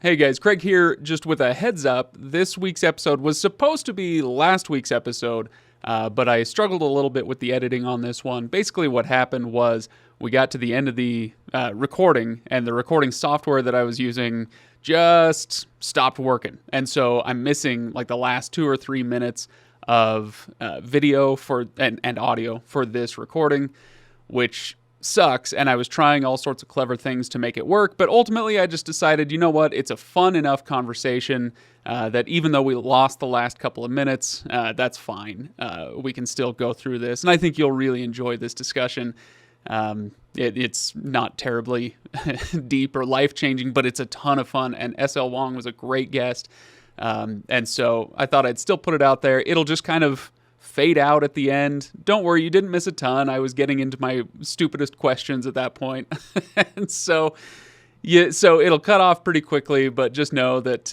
Hey guys, Craig here, just with a heads up. This week's episode was supposed to be last week's episode, but I struggled a little bit with the editing on this one. Basically, what happened was we got to the end of the recording, and the recording software that I was using just stopped working. And so I'm missing like the last 2 or 3 minutes of video and audio for this recording, which sucks, and I was trying all sorts of clever things to make it work, but ultimately I just decided, you know what, it's a fun enough conversation that even though we lost the last couple of minutes, that's fine. We can still go through this, and I think you'll really enjoy this discussion. It's not terribly deep or life-changing, but it's a ton of fun, and S.L. Huang was a great guest, and so I thought I'd still put it out there. It'll just kind of fade out at the end. Don't worry, you didn't miss a ton. I was getting into my stupidest questions at that point. And so it'll cut off pretty quickly, but just know that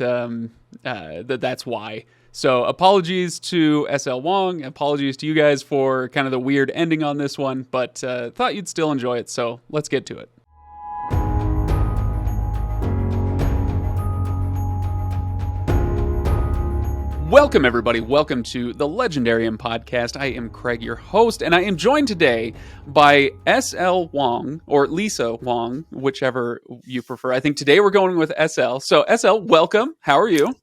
that's why. So apologies to SL Wong, apologies to you guys for kind of the weird ending on this one, but thought you'd still enjoy it, so let's get to it. Welcome, everybody. Welcome to the Legendarium podcast. I am Craig, your host, and I am joined today by S.L. Wong, or Lisa Wong, whichever you prefer. I think today we're going with S.L. So, S.L., welcome. How are you?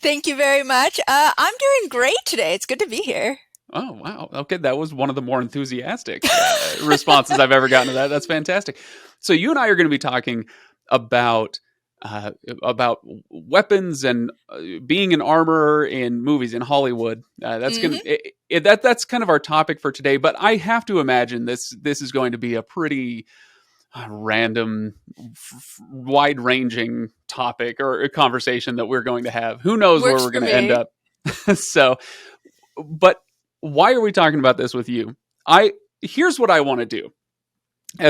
Thank you very much. I'm doing great today. It's good to be here. Oh, wow. Okay, that was one of the more enthusiastic responses I've ever gotten to that. That's fantastic. So you and I are going to be talking about weapons and being an armorer in movies in Hollywood. That's that's kind of our topic for today. But I have to imagine this is going to be a pretty random, wide-ranging topic or a conversation that we're going to have. Who knows where we're going to end up? So, but why are we talking about this with you? Here's what I want to do.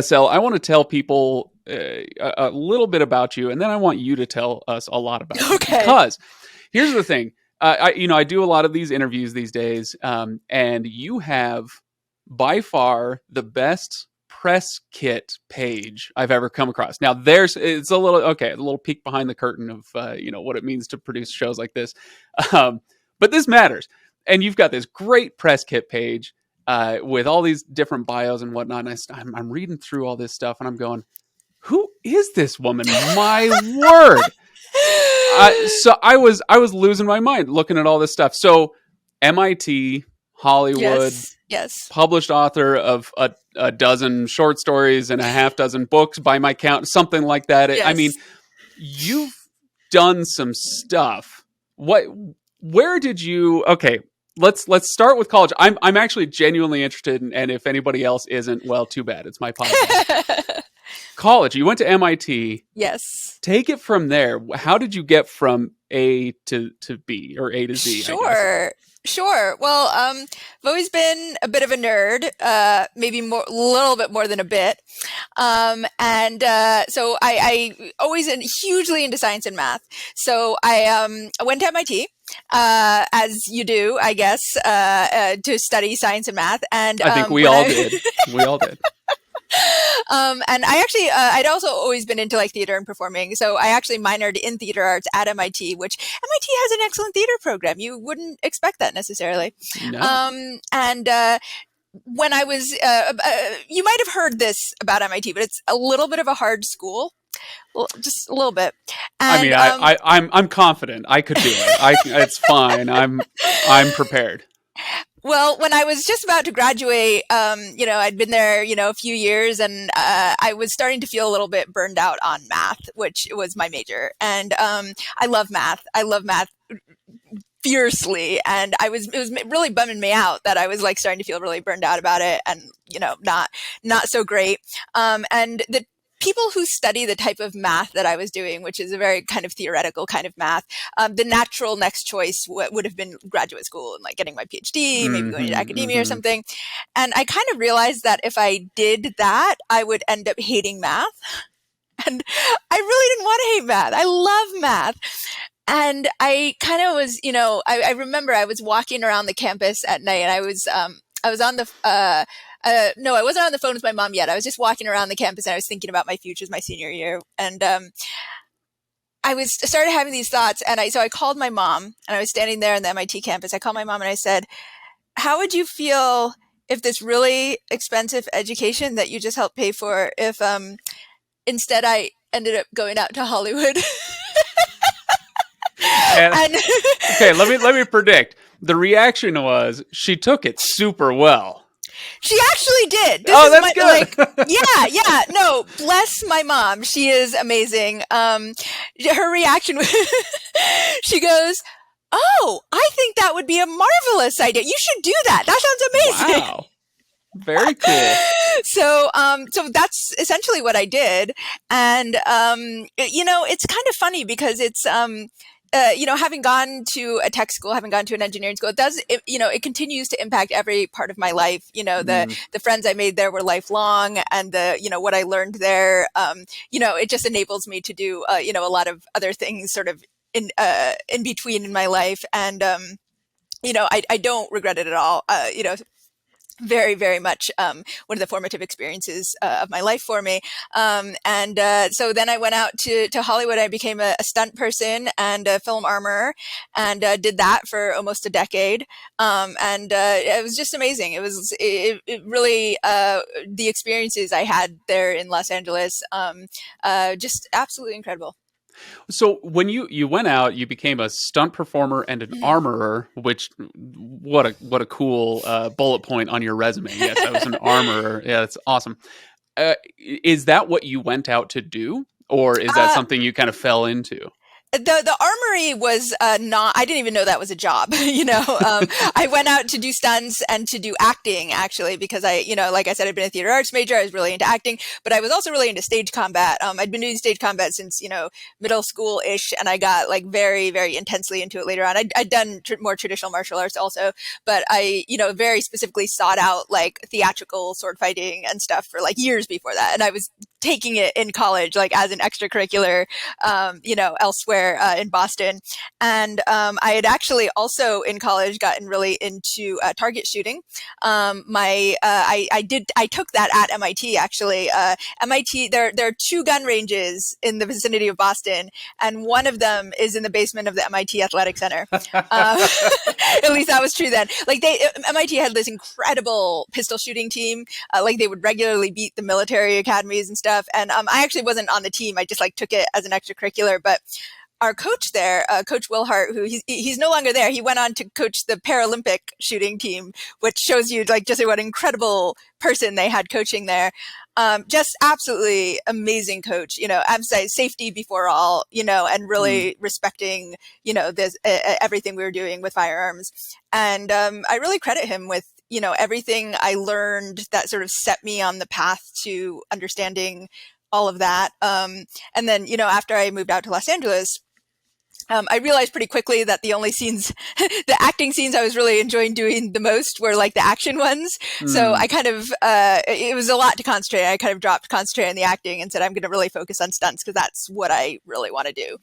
SL, I want to tell people a little bit about you, and then I want you to tell us a lot about you. Because here's the thing. I do a lot of these interviews these days, and you have by far the best press kit page I've ever come across. Now, it's a little peek behind the curtain of what it means to produce shows like this. But this matters. And you've got this great press kit page with all these different bios and whatnot. And I'm reading through all this stuff, and I'm going, who is this woman? My word. So I was losing my mind looking at all this stuff. So MIT, Hollywood, yes. Published author of a dozen short stories and a half dozen books by my count, something like that. Yes. I mean, you've done some stuff. Where did you, okay, let's start with college. I'm actually genuinely interested in, and if anybody else isn't, well, too bad. It's my podcast. College, you went to MIT. Yes. Take it from there. How did you get from A to B, or A to Z? Sure. Well, I've always been a bit of a nerd, maybe a little bit more than a bit. So I always hugely into science and math. So I went to MIT, as you do, I guess, to study science and math. And I think we all did. We all did. And I actually, I'd also always been into like theater and performing. So I actually minored in theater arts at MIT, which MIT has an excellent theater program. You wouldn't expect that necessarily. No. When I was, you might have heard this about MIT, but it's a little bit of a hard school. Well, just a little bit. And, I'm confident I could do it. It's fine. I'm prepared. Well, when I was just about to graduate, I'd been there, a few years, and I was starting to feel a little bit burned out on math, which was my major. And I love math. I love math fiercely, and it was really bumming me out that I was like starting to feel really burned out about it, and not so great. And the people who study the type of math that I was doing, which is a very kind of theoretical kind of math, the natural next choice would have been graduate school and like getting my PhD, maybe going into academia or something. And I kind of realized that if I did that, I would end up hating math. And I really didn't want to hate math. I love math. And I kind of was, I remember I was walking around the campus at night, and I was on the, no, I wasn't on the phone with my mom yet. I was just walking around the campus, and I was thinking about my futures my senior year. And I started having these thoughts, and so I called my mom, and I was standing there on the MIT campus. I called my mom and I said, how would you feel if this really expensive education that you just helped pay for, if instead I ended up going out to Hollywood? And And okay, let me predict. The reaction was she took it super well. she actually did. That's good. Yeah. No, bless my mom. She is amazing. Her reaction, she goes, "Oh, I think that would be a marvelous idea. You should do that. That sounds amazing." Wow. Very cool. So that's essentially what I did. And, it's kind of funny because it's, having gone to a tech school, having gone to an engineering school, it continues to impact every part of my life. The friends I made there were lifelong, and what I learned there, it just enables me to do, a lot of other things sort of in between in my life. And, I don't regret it at all. Very, very much one of the formative experiences of my life for me. So then I went out to Hollywood. I became a stunt person and a film armorer, and did that for almost a decade. It was just amazing. It really, the experiences I had there in Los Angeles, just absolutely incredible. So when you went out, you became a stunt performer and an armorer, which what a cool bullet point on your resume. Yes, I was an armorer. Yeah, that's awesome. Is that what you went out to do, or is that something you kind of fell into? The armory was not. I didn't even know that was a job. I went out to do stunts and to do acting, actually, because like I said, I'd been a theater arts major. I was really into acting, but I was also really into stage combat. I'd been doing stage combat since middle school ish, and I got like very, very intensely into it later on. I'd done more traditional martial arts also, but I very specifically sought out like theatrical sword fighting and stuff for like years before that, and I was taking it in college, like as an extracurricular, elsewhere in Boston. And I had actually also in college gotten really into target shooting. I took that at MIT actually. MIT, there are two gun ranges in the vicinity of Boston, and one of them is in the basement of the MIT Athletic Center. At least that was true then. Like MIT had this incredible pistol shooting team. Like they would regularly beat the military academies and stuff. And I actually wasn't on the team. I just like took it as an extracurricular. But our coach there, Coach Wilhart, who he's no longer there. He went on to coach the Paralympic shooting team, which shows you like just what an incredible person they had coaching there. Just absolutely amazing coach, emphasize safety before all, and really respecting, this, everything we were doing with firearms. And I really credit him with, everything I learned that sort of set me on the path to understanding all of that. And then, after I moved out to Los Angeles, I realized pretty quickly that the only scenes, the acting scenes I was really enjoying doing the most were like the action ones. So I kind of, it was a lot to concentrate. I kind of dropped concentrate on the acting and said, I'm going to really focus on stunts because that's what I really want to do.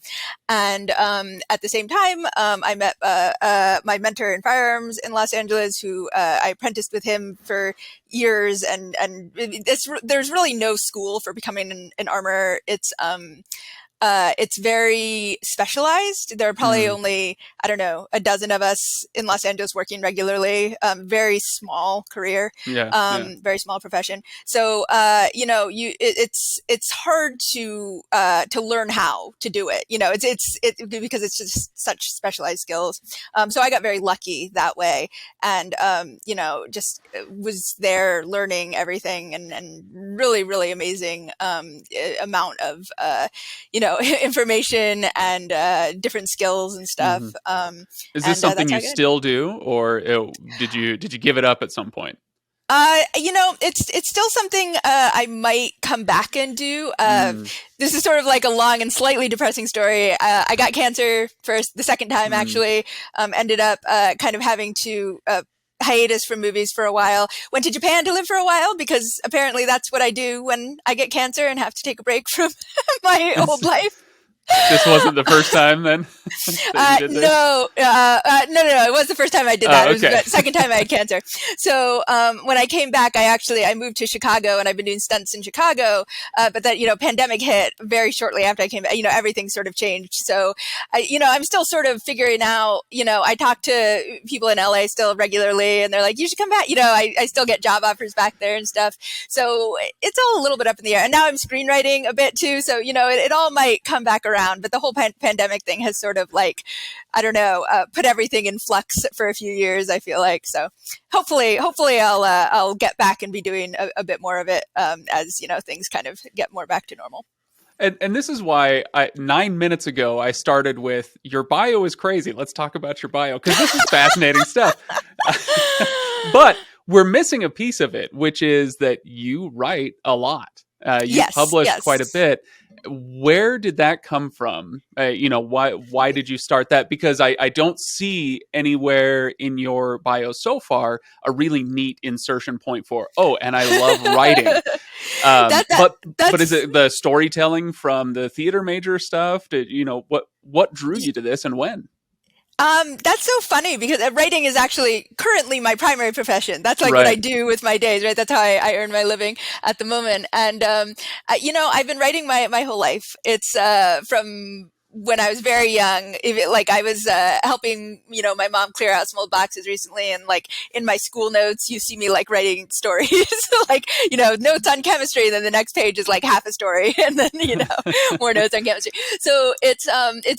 And at the same time, I met my mentor in firearms in Los Angeles, who I apprenticed with him for years. And there's really no school for becoming an armorer. It's very specialized. There are probably only, I don't know, a dozen of us in Los Angeles working regularly. Very small career, very small profession. So, it's hard to learn how to do it. It's because it's just such specialized skills. So I got very lucky that way, and just was there learning everything, and really, really amazing amount of information and different skills and stuff. Is this something you still do, or did you give it up at some point? It's still something I might come back and do. This is sort of like a long and slightly depressing story. I got cancer the second time actually. Ended up kind of having to hiatus from movies for a while. Went to Japan to live for a while because apparently that's what I do when I get cancer and have to take a break from my old life. This wasn't the first time then that you did this? No. It was the first time I did that. Oh, It was the okay. second time I had cancer. So when I came back, I moved to Chicago, and I've been doing stunts in Chicago. But that, pandemic hit very shortly after I came back. Everything sort of changed. So, I'm still sort of figuring out. I talk to people in LA still regularly, and they're like, "You should come back." I still get job offers back there and stuff. So it's all a little bit up in the air. And now I'm screenwriting a bit too. So it all might come back around. But the whole pandemic thing has sort of like, I don't know, put everything in flux for a few years, I feel like. So hopefully I'll get back and be doing a bit more of it as things kind of get more back to normal. And this is why 9 minutes ago I started with your bio is crazy. Let's talk about your bio because this is fascinating stuff. But we're missing a piece of it, which is that you write a lot. You've Yes, published quite a yes. bit. Where did that come from? Why did you start that? Because I don't see anywhere in your bio so far a really neat insertion point for, oh, and I love writing. that that But is that's it the storytelling from the theater major stuff? Did what drew you to this and when? That's so funny because writing is actually currently my primary profession. That's like what I Right. do with my days, right? That's how I earn my living at the moment. And, I've been writing my whole life. It's, from when I was very young, like I was helping, my mom clear out some old boxes recently, and like in my school notes, you see me like writing stories, like notes on chemistry, and then the next page is like half a story, and then more notes on chemistry. So it's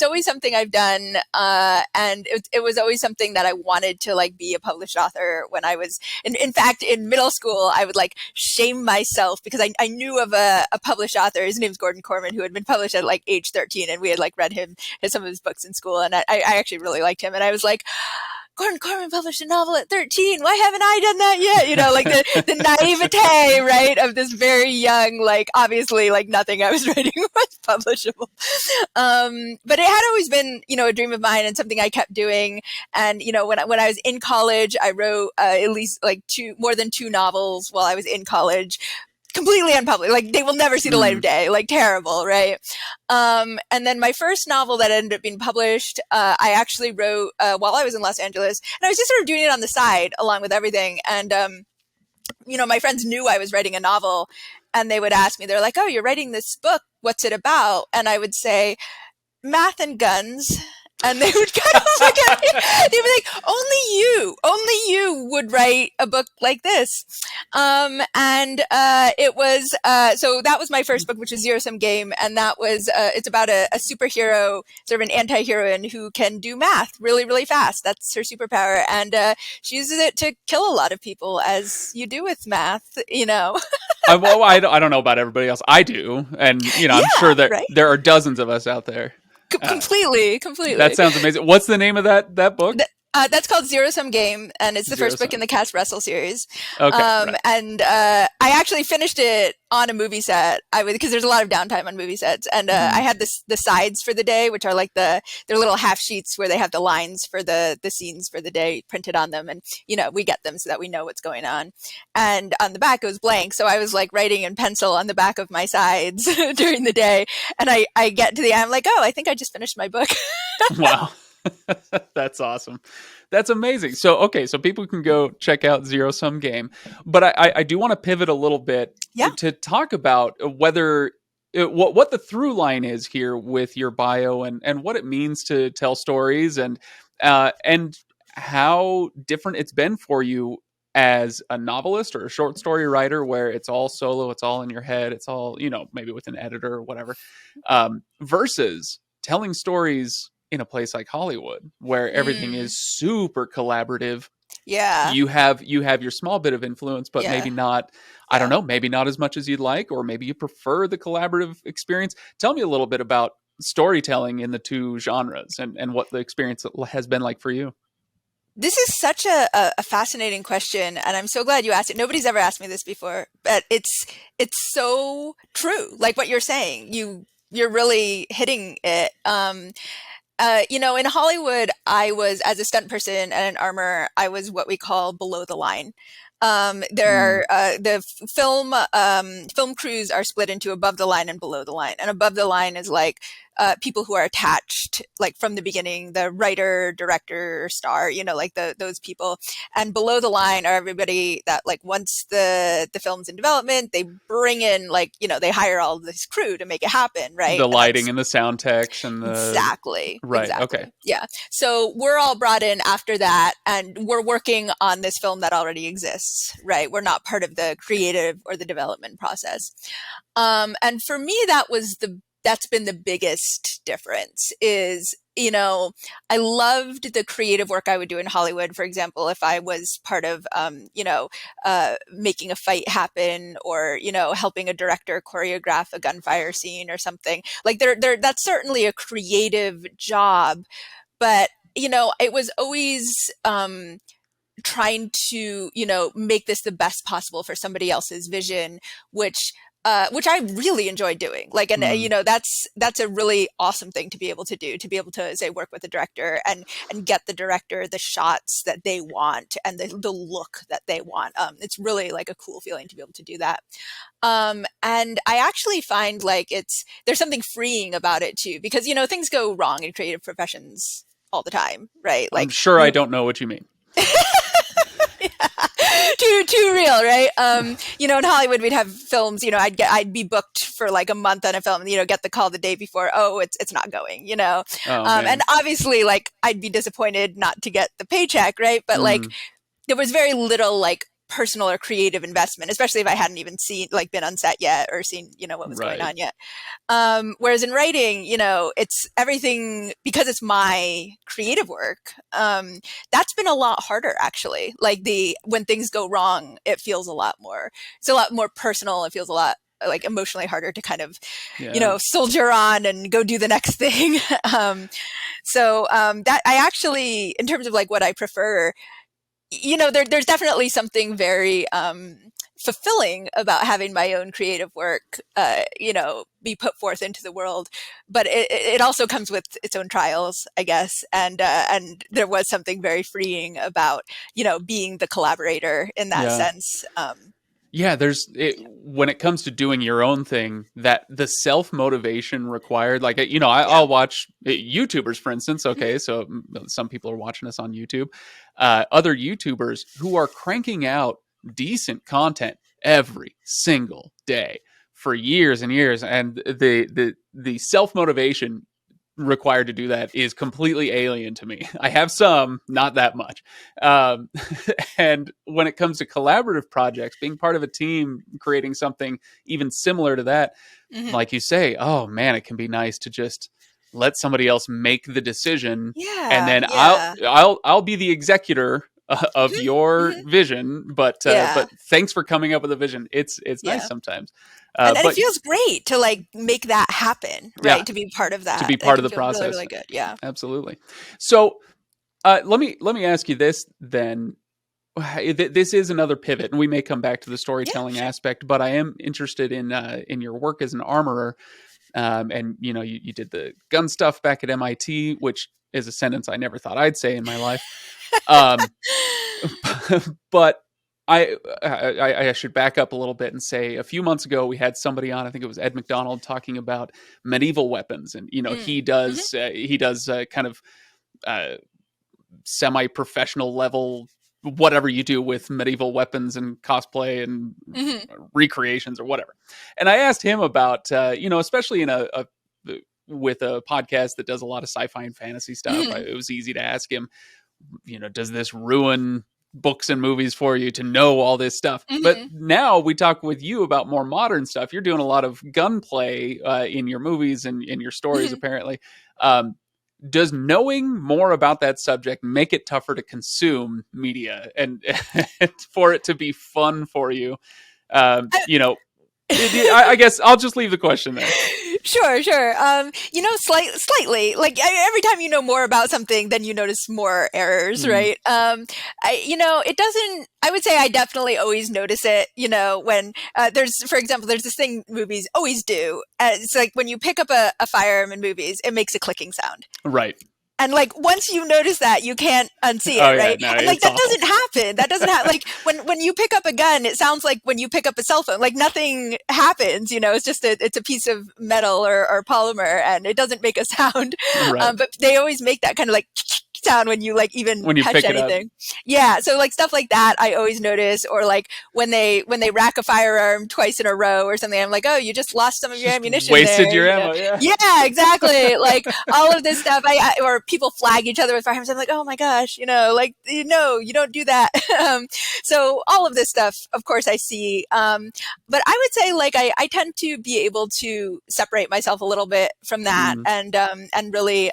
always something I've done, and it was always something that I wanted to like be a published author when I was in fact in middle school. I would like shame myself because I knew of a published author. His name's Gordon Corman, who had been published at like age 13, and we had like read some of his books in school, and I actually really liked him, and I was like, Gordon Corman published a novel at 13. Why haven't I done that yet? Like the naivete, right, of this very young, like obviously like nothing I was writing was publishable. But it had always been, a dream of mine and something I kept doing. And, when I was in college, I wrote at least like more than two novels while I was in college, completely unpublished. Like they will never see the light of Mm. day. Like terrible, right? And then my first novel that ended up being published, I actually wrote while I was in Los Angeles, and I was just sort of doing it on the side along with everything. And my friends knew I was writing a novel, and they would ask me, they're like, "Oh, you're writing this book. What's it about?" And I would say, "Math and guns." And they would kind of look at me. They'd be like, only you would write a book like this. And it was, so that was my first book, which was Zero Sum Game. And that was, it's about a superhero, sort of an anti-heroine who can do math really, really fast. That's her superpower. And she uses it to kill a lot of people, as you do with math. I don't know about everybody else. I do, and I'm sure Yeah, that right. there are dozens of us out there. Completely, That completely. sounds amazing. What's the name of that book? That's called Zero Sum Game, and it's the Zero first book in Sum. the Cass Russell series. Okay, right. And I actually finished it on a movie set. Because there's a lot of downtime on movie sets, and I Mm. had the sides for the day, which are like they're little half sheets where they have the lines for the scenes for the day printed on them, and we get them so that we know what's going on. And on the back it was blank, so I was like writing in pencil on the back of my sides during the day, and I get to the end, I'm like, oh, I think I just finished my book. Wow. That's awesome. That's amazing. So, okay, so people can go check out Zero Sum Game, but I do want to pivot a little bit Yeah. to talk about whether what the through line is here with your bio and what it means to tell stories and how different it's been for you as a novelist or a short story writer, where it's all solo, it's all in your head, it's all maybe with an editor or whatever, versus telling stories in a place like Hollywood where everything Mm, is super collaborative. yeah. You have your small bit of influence, but maybe Yeah. not, I don't Yeah. know, maybe not as much as you'd like, or maybe you prefer the collaborative experience. Tell me a little bit about storytelling in the two genres and what the experience has been like for you. This is such a fascinating question, and I'm so glad you asked it. Nobody's ever asked me this before, but it's so true. Like what you're saying, you're really hitting it. In Hollywood, I was, as a stunt person and an armor, I was what we call below the line. Mm, There are the film crews are split into above the line and below the line. And above the line is like people who are attached, like from the beginning, the writer, director, star, like those people. And below the line are everybody that, like, once the film's in development, they bring in, like, they hire all this crew to make it happen, right? The And lighting and the sound techs and the exactly. Okay. Yeah. So we're all brought in after that, and we're working on this film that already exists, right? We're not part of the creative or the development process. And for me, that's been the biggest difference is, I loved the creative work I would do in Hollywood. For example, if I was part of, making a fight happen, or, helping a director choreograph a gunfire scene or something, like that's certainly a creative job. But, it was always, trying to, make this the best possible for somebody else's vision, which I really enjoy doing. Like, and that's a really awesome thing to be able to do, to be able to, say, work with the director and get the director the shots that they want and the look that they want. It's really like a cool feeling to be able to do that. And I actually find like there's something freeing about it too, because, things go wrong in creative professions all the time, right? Like, I'm sure I don't know what you mean. Too real, right? In Hollywood, we'd have films, I'd be booked for like a month on a film, and, get the call the day before, oh, it's not going, and obviously, like, I'd be disappointed not to get the paycheck, right? But like, there was very little like personal or creative investment, especially if I hadn't even been on set yet, or seen, what was going on yet. Whereas in writing, it's everything, because it's my creative work. That's been a lot harder, actually. Like, when things go wrong, it's a lot more personal. It feels a lot like emotionally harder to kind of, soldier on and go do the next thing. That I actually, in terms of like what I prefer, there's definitely something very fulfilling about having my own creative work, be put forth into the world. But it also comes with its own trials, I guess. And there was something very freeing about, being the collaborator in that sense. Yeah, when it comes to doing your own thing, that the self-motivation required, like, I'll watch YouTubers, for instance. Okay, so some people are watching us on YouTube. Other YouTubers who are cranking out decent content every single day for years and years, and the self-motivation required to do that is completely alien to me. I have some, not that much. And when it comes to collaborative projects, being part of a team, creating something even similar to that, like you say, oh man, it can be nice to just let somebody else make the decision, and then I'll be the executor of your vision. But thanks for coming up with a vision. It's nice sometimes. And it feels great to like make that happen, right? Yeah. To be part of that, to be part of the process. Really, really good. Yeah, absolutely. So let me ask you this then. This is another pivot, and we may come back to the storytelling aspect. But I am interested in your work as an armorer, and you did the gun stuff back at MIT, which is a sentence I never thought I'd say in my life. But I should back up a little bit and say a few months ago we had somebody on, I think it was Ed McDonald, talking about medieval weapons, and he does kind of semi-professional level whatever you do with medieval weapons and cosplay and recreations or whatever. And I asked him about especially in with a podcast that does a lot of sci-fi and fantasy stuff, it was easy to ask him, does this ruin books and movies for you to know all this stuff? But now we talk with you about more modern stuff. You're doing a lot of gunplay in your movies and in your stories, apparently. Does knowing more about that subject make it tougher to consume media and for it to be fun for you? I guess I'll just leave the question there. Sure. Slightly. Like every time you know more about something, then you notice more errors, right? It doesn't. I would say I definitely always notice it. When for example, there's this thing movies always do. It's like when you pick up a firearm in movies, it makes a clicking sound. Right. And like once you notice that, you can't unsee Oh it, yeah, right? no, And like it's that awful. doesn't happen. That doesn't happen. Like when you pick up a gun, it sounds like when you pick up a cell phone. Like nothing happens. It's just it's a piece of metal or polymer, and it doesn't make a sound. Right. But they always make that kind of like sound when you like even When you touch pick it up. anything. Yeah. So like stuff like that, I always notice, or like when they rack a firearm twice in a row or something, I'm like, oh, you just lost some of your Just ammunition wasted there. your ammo, yeah. Yeah, exactly. Like all of this stuff, or people flag each other with firearms. I'm like, oh my gosh, like you don't do that. So all of this stuff, of course, I see. But I would say like I tend to be able to separate myself a little bit from that, Mm, and really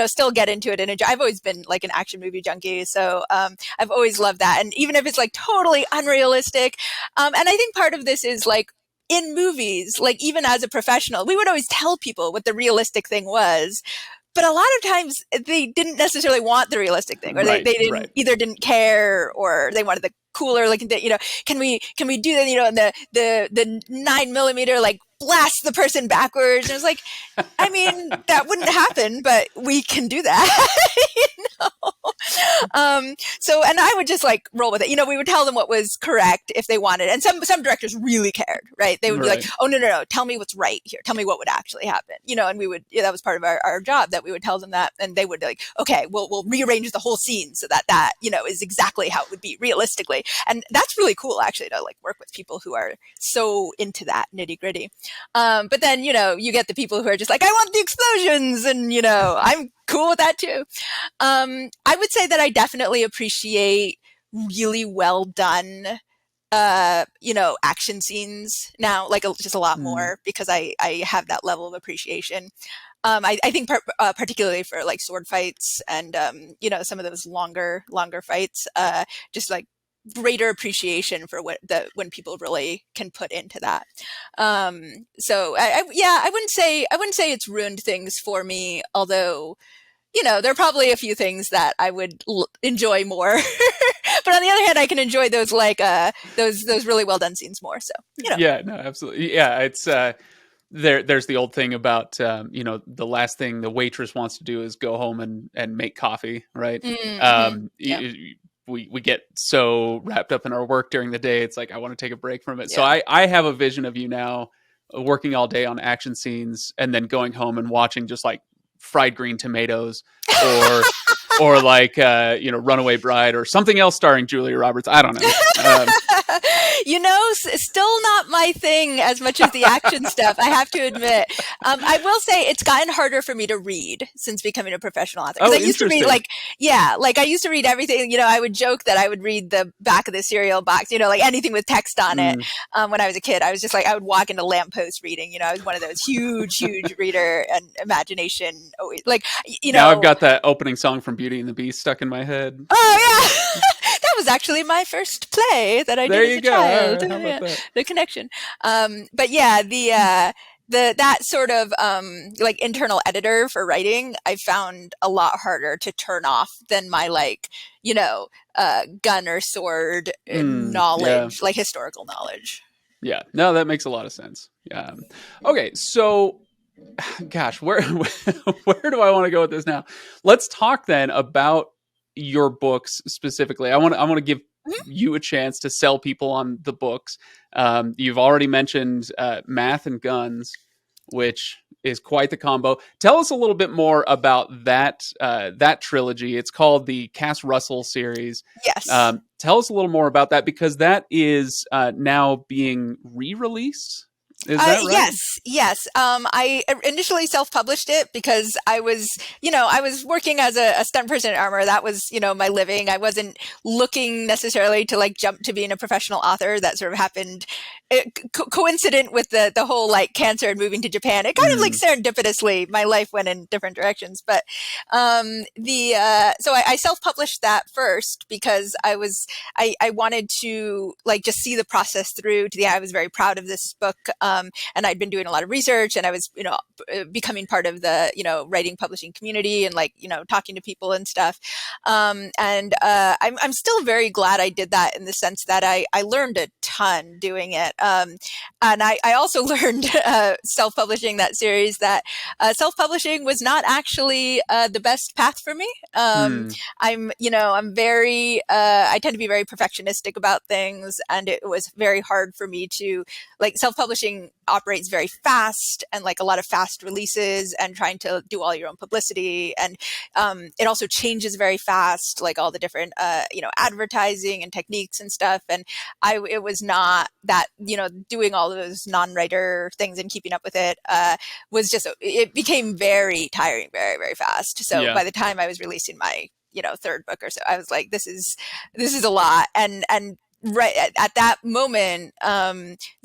still get into it and enjoy. I've always been like an action movie junkie, so I've always loved that. And even if it's like totally unrealistic, and I think part of this is like in movies, like even as a professional, we would always tell people what the realistic thing was. But a lot of times they didn't necessarily want the realistic thing, or right, they right. didn't care, or they wanted the cooler, like, can we do that, and the 9 millimeter, like blast the person backwards. And it was like, I mean, that wouldn't happen, but we can do that. you know? So, and I would just like roll with it. We would tell them what was correct if they wanted. And some directors really cared, right? They would be like, Right. oh, no, no, no, tell me what's right here. Tell me what would actually happen, and we would, that was part of our job, that we would tell them that. And they would be like, okay, we'll rearrange the whole scene so that is exactly how it would be realistically. And that's really cool, actually, to like work with people who are so into that nitty gritty. But then, you get the people who are just like, I want the explosions. And, I'm cool with that too. I would say that I definitely appreciate really well done, action scenes now, like just a lot Mm, more, because I have that level of appreciation. I think particularly for like sword fights and, some of those longer fights, just like greater appreciation for when people really can put into that. So yeah, I wouldn't say it's ruined things for me, although there are probably a few things that I would enjoy more. But on the other hand, I can enjoy those like those really well done scenes more. So yeah, no, absolutely. Yeah, it's there's the old thing about the last thing the waitress wants to do is go home and make coffee, right? mm-hmm. Yeah, We get so wrapped up in our work during the day, it's like I want to take a break from it. So yeah. I have a vision of you now working all day on action scenes and then going home and watching just like fried green tomatoes or like Runaway Bride or something else starring Julia Roberts. I don't know. Still not my thing as much as the action stuff, I have to admit. I will say it's gotten harder for me to read since becoming a professional author. Because Oh, I used to read interesting. like I used to read everything. I would joke that I would read the back of the cereal box, like anything with text on it. Mm. When I was a kid, I was just like, I would walk into lampposts reading. I was one of those huge reader, and imagination always like, Now I've got that opening song from Beauty and the Beast stuck in my head. oh yeah. That was actually my first play that I There did as you a go. All child. right, how about Yeah, that? the connection. But yeah, the that sort of like internal editor for writing, I found a lot harder to turn off than my like gun or sword Yeah. knowledge, like historical knowledge. Yeah. No, that makes a lot of sense. Yeah. Okay, so gosh, where where do I want to go with this now? Let's talk then about your books specifically. I want to give Mhm. you a chance to sell people on the books. You've already mentioned Math and Guns, which is quite the combo. Tell us a little bit more about that trilogy. It's called the Cass Russell series. Yes. Tell us a little more about that because that is now being re-released. Is that right? Yes, yes. I initially self-published it because I was working as a stunt person at Armor. That was, my living. I wasn't looking necessarily to like jump to being a professional author. That sort of happened coincident with the whole like cancer and moving to Japan. It kind of like Mm, serendipitously, my life went in different directions. But so I self-published that first because I wanted to like just see the process through to the end. I was very proud of this book. And I'd been doing a lot of research, and I was, becoming part of the, writing publishing community, and like, talking to people and stuff. And I'm still very glad I did that, in the sense that I learned a ton doing it. And I also learned self-publishing that series that self-publishing was not actually the best path for me. Hmm. I'm very, I tend to be very perfectionistic about things, and it was very hard for me to, like, self-publishing operates very fast and like a lot of fast releases and trying to do all your own publicity. And it also changes very fast, like all the different, advertising and techniques and stuff. And it was not that, doing all those non-writer things and keeping up with it was just, it became very tiring very, very fast. So Yeah. by the time I was releasing my, third book or so, I was like, this is a lot. And right at that moment,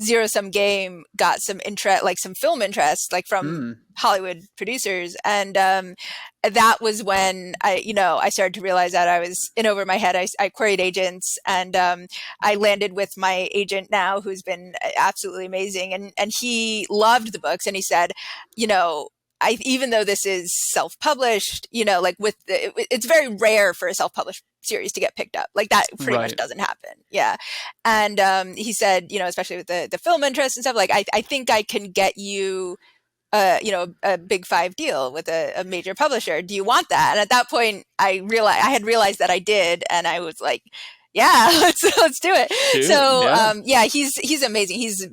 Zero Sum Game got some interest, like some film interest, like from Hmm. Hollywood producers. And that was when I started to realize that I was in over my head. I queried agents, and I landed with my agent now, who's been absolutely amazing. And he loved the books, and he said, even though this is self-published, like it's very rare for a self-published series to get picked up. Like that pretty much Right. doesn't happen. Yeah. And he said, especially with the film interest and stuff, like I think I can get you a big five deal with a major publisher. Do you want that? And at that point I had realized that I did, and I was like, yeah, let's do it. Shoot. So Yeah. yeah, he's amazing. He's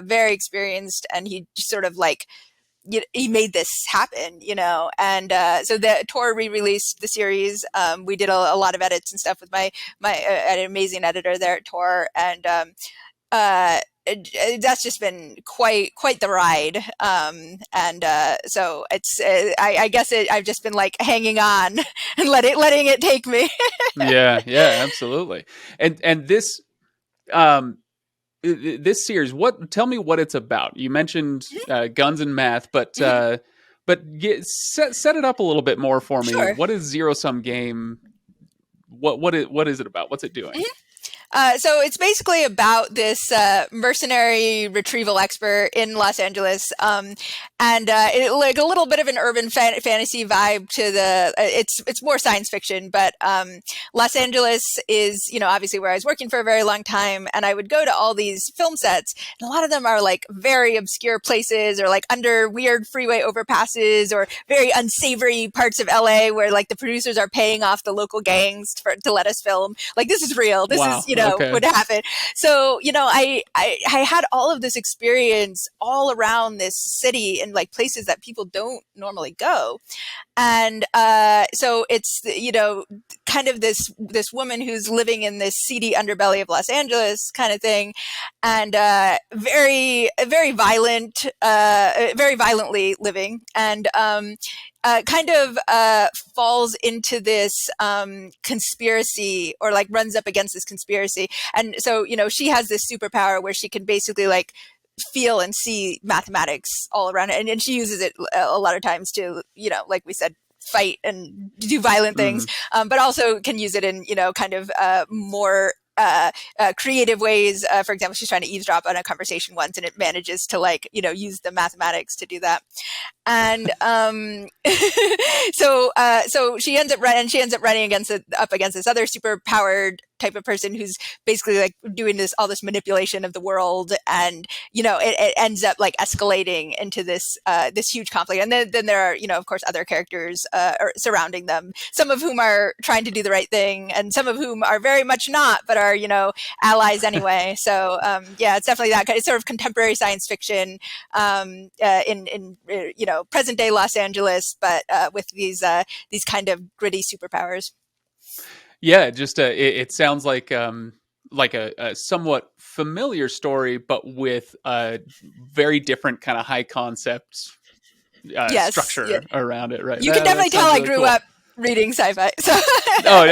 very experienced, and he just sort of like he made this happen, and so the Tor re-released the series. We did a lot of edits and stuff with my an amazing editor there at Tor, and that's just been quite the ride. And so it's I guess I've just been like hanging on and letting it take me. Yeah. Yeah. Absolutely. And um this series, tell me what it's about. You mentioned guns and math, set it up a little bit more for me. Sure. What is Zero Sum Game? What is it about? What's it doing? So it's basically about this mercenary retrieval expert in Los Angeles, and like a little bit of an urban fantasy vibe to the. It's more science fiction, but Los Angeles is obviously where I was working for a very long time, and I would go to all these film sets, and a lot of them are like very obscure places, or like under weird freeway overpasses, or very unsavory parts of LA where like the producers are paying off the local gangs to let us film. Like this is real. This Wow. is Okay. would happen. So I had all of this experience all around this city and like places that people don't normally go. And so it's kind of this woman who's living in this seedy underbelly of Los Angeles kind of thing, and very very violent, very violently living, and kind of falls into this conspiracy, or like runs up against this conspiracy. And so she has this superpower where she can basically like feel and see mathematics all around it, and she uses it a lot of times to like we said, fight and do violent things, Mm. but also can use it in kind of more creative ways. For example, she's trying to eavesdrop on a conversation once, and it manages to like use the mathematics to do that. And so she ends up running up against this other super powered type of person who's basically like doing all this manipulation of the world, and it ends up like escalating into this huge conflict. And then there are of course other characters surrounding them, some of whom are trying to do the right thing, and some of whom are very much not, but are allies anyway. So yeah, it's definitely that kind. It's sort of contemporary science fiction in present day Los Angeles, but with these kind of gritty superpowers. Yeah. Just it sounds like a somewhat familiar story, but with a very different kind of high concept Yes, yeah. structure around it. Right. You can That definitely tell sounds I really grew cool. up reading sci-fi. So Oh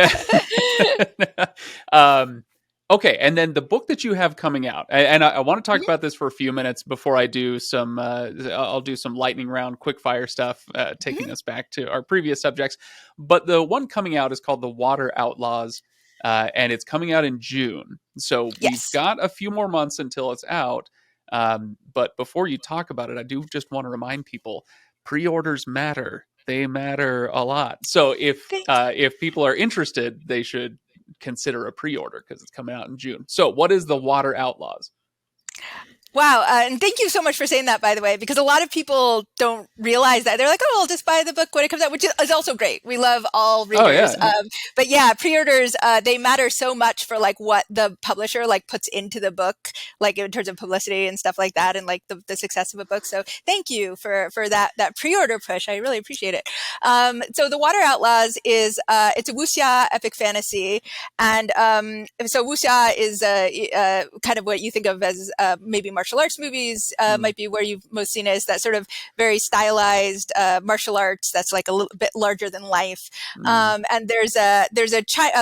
yeah. Okay, and then the book that you have coming out, and I want to talk about this for a few minutes before I do some. I'll do some lightning round, quick fire stuff, taking us back to our previous subjects. But the one coming out is called the Water Outlaws, and it's coming out in June. So we've yes. got a few more months until it's out. But before you talk about it, I do just want to remind people: pre-orders matter. They matter a lot. So Thank you. if people are interested, they should consider a pre-order because it's coming out in June. So what is the Water Outlaws? Wow. And thank you so much for saying that, by the way, because a lot of people don't realize that. They're like, oh, I'll just buy the book when it comes out, which is also great. We love all Oh readers. yeah. But yeah, pre-orders, they matter so much for like what the publisher like puts into the book, like in terms of publicity and stuff like that, and like the success of a book. So thank you for that pre-order push. I really appreciate it. So the Water Outlaws is, it's a wuxia epic fantasy. And so wuxia is kind of what you think of as maybe martial arts movies, Mm, might be where you've most seen it, is that sort of very stylized martial arts that's like a little bit larger than life. mm. And there's a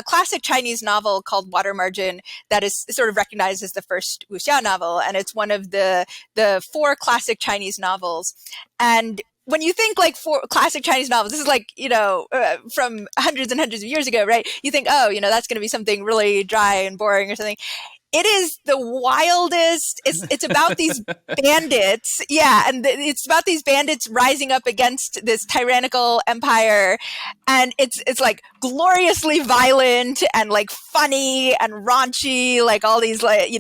classic Chinese novel called Water Margin that is sort of recognized as the first wuxia novel, and it's one of the four classic Chinese novels. And when you think like for classic Chinese novels, this is like, from hundreds and hundreds of years ago, right? You think, oh, that's going to be something really dry and boring or something. It is the wildest. It's about these bandits, yeah, and it's about these bandits rising up against this tyrannical empire, and it's like gloriously violent and like funny and raunchy, like all these like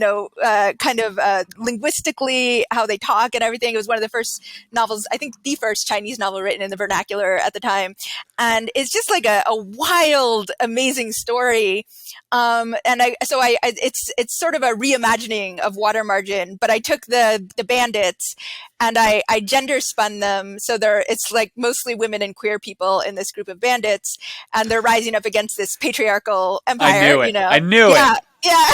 kind of linguistically how they talk and everything. It was one of the first novels, I think, the first Chinese novel written in the vernacular at the time, and it's just like a wild, amazing story. And it's sort of a reimagining of Water Margin, but I took the bandits and I gender spun them, so it's like mostly women and queer people in this group of bandits, and they're rising up against this patriarchal I empire. knew it. I knew Yeah, it. yeah.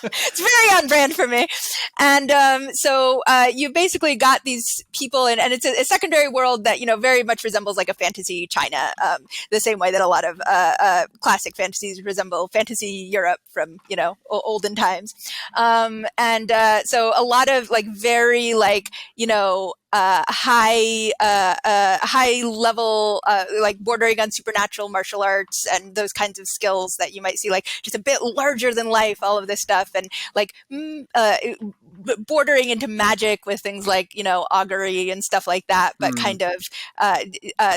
It's very on brand for me. And so you basically got these people, and it's a secondary world that very much resembles like a fantasy China, the same way that a lot of classic fantasies resemble fantasy Europe from olden times. And so a lot of like very like high level, like bordering on supernatural martial arts and those kinds of skills that you might see, like just a bit larger than life, all of this stuff, and like bordering into magic with things like augury and stuff like that, but Mm. kind of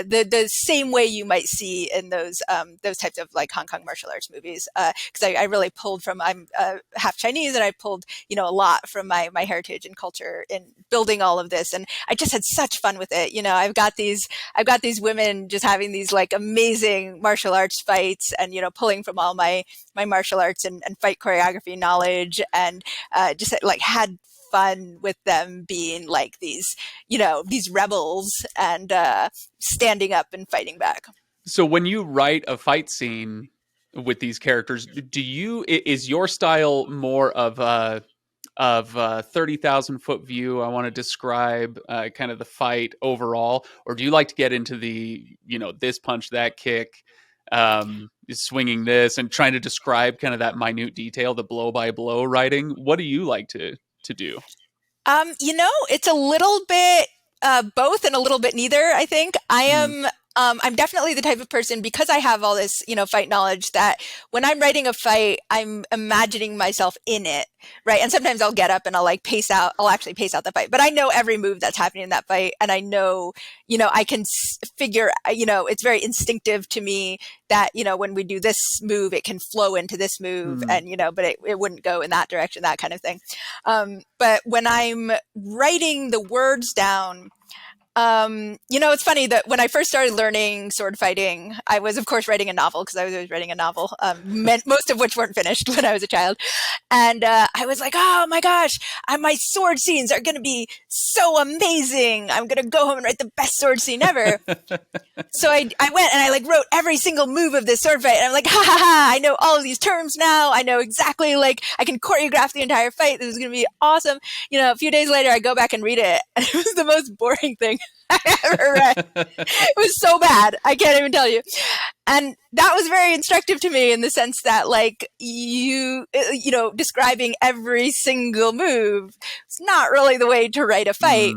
the same way you might see in those types of like Hong Kong martial arts movies. Because I really pulled from, I'm half Chinese, and I pulled a lot from my heritage and culture in building all of this, and I just had such fun with it. I've got these women just having these like amazing martial arts fights, and pulling from all my martial arts and fight choreography knowledge, and just like had fun with them being like these rebels, and standing up and fighting back. So when you write a fight scene with these characters, is your style more of 30,000 foot view? I want to describe kind of the fight overall, or do you like to get into the this punch, that kick, swinging this, and trying to describe kind of that minute detail, the blow by blow writing? What do you like to do? It's a little bit both and a little bit neither, I think. Mm, I'm definitely the type of person, because I have all this, fight knowledge, that when I'm writing a fight, I'm imagining myself in it, right? And sometimes I'll get up and I'll actually pace out the fight, but I know every move that's happening in that fight. And I know, I can figure, it's very instinctive to me that, when we do this move, it can flow into this move, mm. and, but it wouldn't go in that direction, that kind of thing. But when I'm writing the words down, it's funny that when I first started learning sword fighting, I was, of course, writing a novel, because I was always writing a novel, most of which weren't finished when I was a child. And I was like, oh my gosh, my sword scenes are going to be so amazing. I'm going to go home and write the best sword scene ever. So I went and I like wrote every single move of this sword fight, and I'm like, ha ha ha, I know all of these terms now. I know exactly, like, I can choreograph the entire fight. This is going to be awesome. A few days later, I go back and read it, and it was the most boring thing I ever read. It was so bad. I can't even tell you. And that was very instructive to me, in the sense that, like, describing every single move is not really the way to write a fight.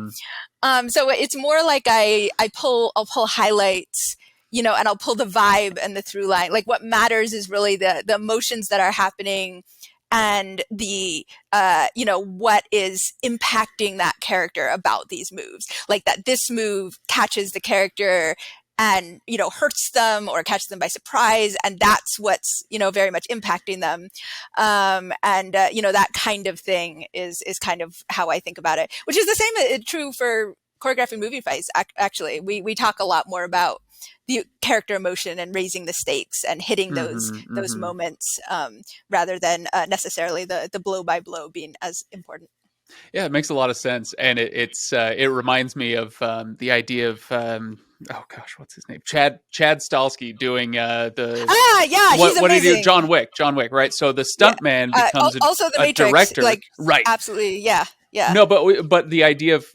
Mm, So it's more like I'll pull highlights, and I'll pull the vibe and the through line. Like, what matters is really the emotions that are happening, and the what is impacting that character about these moves. Like, that this move catches the character, and, hurts them or catches them by surprise. And that's what's, very much impacting them. That kind of thing is kind of how I think about it, which is the same true for choreographing movie fights. Actually, we talk a lot more about the character emotion and raising the stakes and hitting those moments, rather than necessarily the blow by blow being as important. Yeah, it makes a lot of sense, and it reminds me of the idea of oh gosh, what's his name? Chad Stahelski doing he's what did he do? amazing. John Wick, right? So the stuntman becomes also the a Matrix, director, like, right? Absolutely, yeah. No, but the idea of,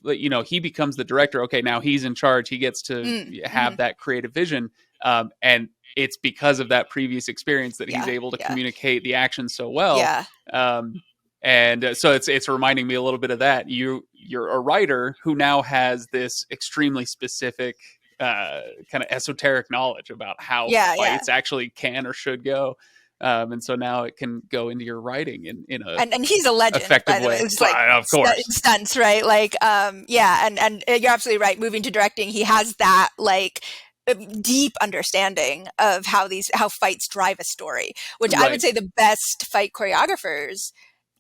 he becomes the director. Okay, now he's in charge. He gets to have that creative vision, and it's because of that previous experience that he's able to communicate the action so well. Yeah. And so it's reminding me a little bit of that. You're a writer who now has this extremely specific kind of esoteric knowledge about how fights actually can or should go. And so now it can go into your writing in a and he's a legend, effective by the way. way. It's like Of course, stunts, right? Like, and you're absolutely right. Moving to directing, he has that like deep understanding of how fights drive a story. Which I would say the best fight choreographers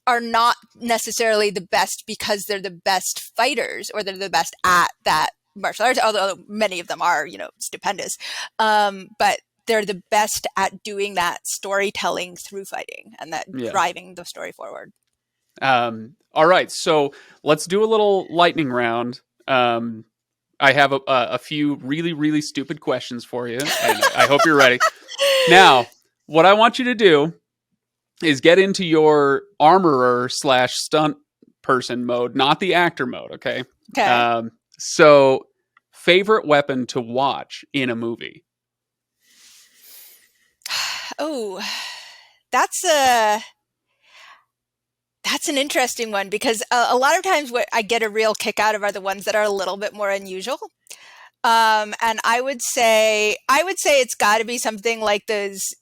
are not necessarily the best because they're the best fighters or they're the best at that martial arts. Although many of them are, stupendous, but they're the best at doing that storytelling through fighting and that driving the story forward. All right, so let's do a little lightning round. I have a few really, really stupid questions for you, and I hope you're ready. Now, what I want you to do is get into your armorer / stunt person mode, not the actor mode, okay? Okay. So, favorite weapon to watch in a movie? Oh, that's an interesting one, because a lot of times what I get a real kick out of are the ones that are a little bit more unusual. And I would say it's got to be something like those,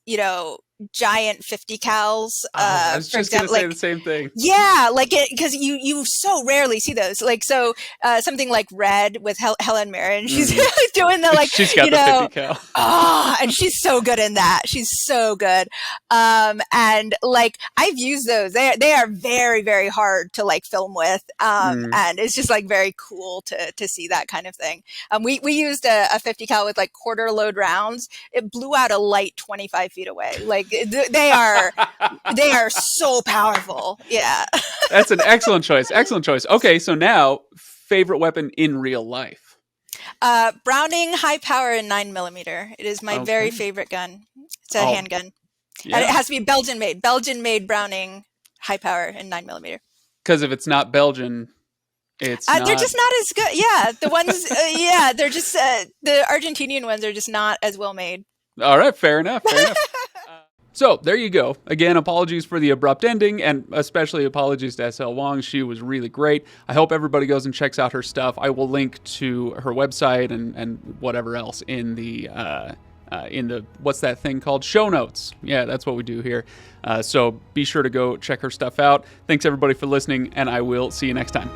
giant 50 cals. I was just going to say the same thing. Yeah, like because you so rarely see those. Like, so something like Red with Helen Mirren, she's doing the like, she's got the 50 cal. And she's so good in that. She's so good. And like I've used those. They are very, very hard to like film with. And it's just like very cool to see that kind of thing. We used a 50 cal with like quarter load rounds. It blew out a light 25 feet away. Like, they are so powerful. Yeah. That's an excellent choice. Excellent choice. Okay, so now favorite weapon in real life. Browning high power in 9mm. It is my very favorite gun. It's a handgun. Yeah. And it has to be Belgian made Browning high power in 9mm. Because if it's not Belgian, it's not... They're just not as good. Yeah, the ones. They're just the Argentinian ones are just not as well made. All right, fair enough. So there you go. Again, apologies for the abrupt ending, and especially apologies to SL Huang. She was really great. I hope everybody goes and checks out her stuff. I will link to her website and whatever else in the what's that thing called? Show notes. Yeah, that's what we do here. So be sure to go check her stuff out. Thanks everybody for listening, and I will see you next time.